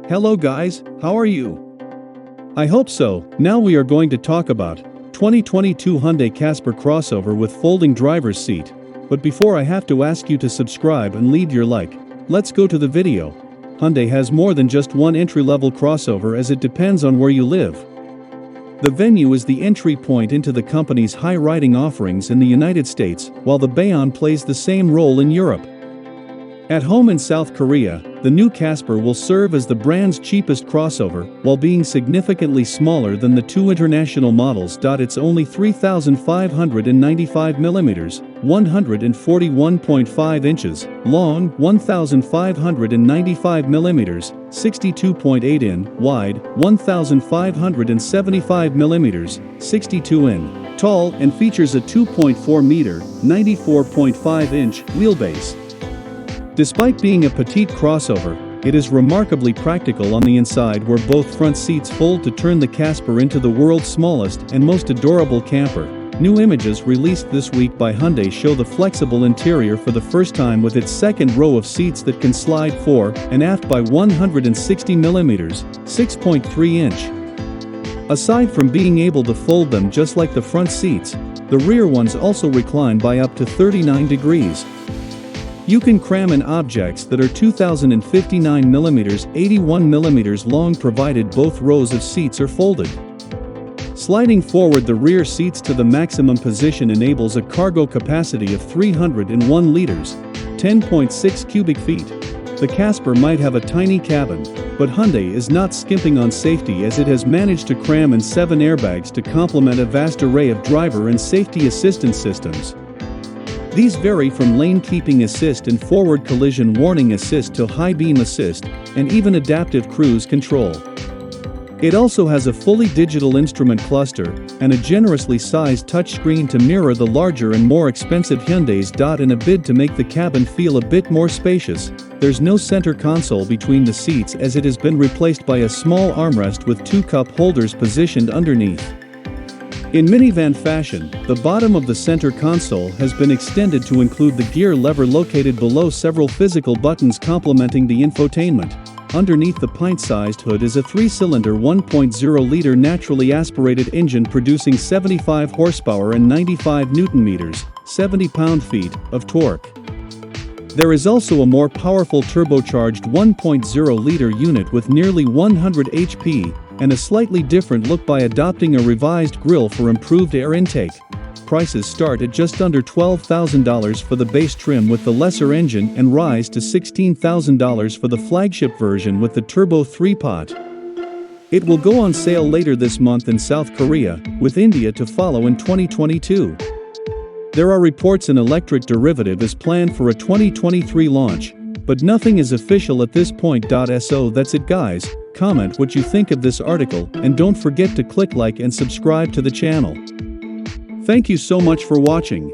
Hello guys, how are you? I hope so. Now we are going to talk about 2022 Hyundai Casper crossover with folding driver's seat. But before I have to ask you to subscribe and leave your like. Let's go to the video. Hyundai has more than just one entry-level crossover as it depends on where you live. The Venue is the entry point into the company's high-riding offerings in the United States, while the Bayon plays the same role in Europe. At home in South Korea, the new Casper will serve as the brand's cheapest crossover, while being significantly smaller than the two international models. It's only 3,595 mm, 141.5 inches, long, 1,595 mm, 62.8 in, wide, 1,575 mm, 62 in, tall, and features a 2.4 meter, 94.5 inch wheelbase. Despite being a petite crossover, it is remarkably practical on the inside, where both front seats fold to turn the Casper into the world's smallest and most adorable camper. New images released this week by Hyundai show the flexible interior for the first time, with its second row of seats that can slide fore and aft by 160 mm, 6.3 inch. Aside from being able to fold them just like the front seats, the rear ones also recline by up to 39 degrees. You can cram in objects that are 2,059 mm, 81 mm long, provided both rows of seats are folded. Sliding forward the rear seats to the maximum position enables a cargo capacity of 301 liters, 10.6 cubic feet. The Casper might have a tiny cabin, but Hyundai is not skimping on safety, as it has managed to cram in 7 airbags to complement a vast array of driver and safety assistance systems. These vary from lane keeping assist and forward collision warning assist to high beam assist, and even adaptive cruise control. It also has a fully digital instrument cluster and a generously sized touchscreen to mirror the larger and more expensive Hyundai's. In a bid to make the cabin feel a bit more spacious, there's no center console between the seats, as it has been replaced by a small armrest with 2 cup holders positioned underneath. In minivan fashion, the bottom of the center console has been extended to include the gear lever located below several physical buttons complementing the infotainment. Underneath the pint-sized hood is a 3-cylinder 1.0-liter naturally aspirated engine producing 75 horsepower and 95 Nm, 70 pound-feet, of torque. There is also a more powerful turbocharged 1.0-liter unit with nearly 100 HP, and a slightly different look by adopting a revised grille for improved air intake. Prices start at just under $12,000 for the base trim with the lesser engine and rise to $16,000 for the flagship version with the turbo 3-pot. It will go on sale later this month in South Korea, with India to follow in 2022. There are reports an electric derivative is planned for a 2023 launch, but nothing is official at this point. So that's it guys, comment what you think of this article and don't forget to click like and subscribe to the channel. Thank you so much for watching.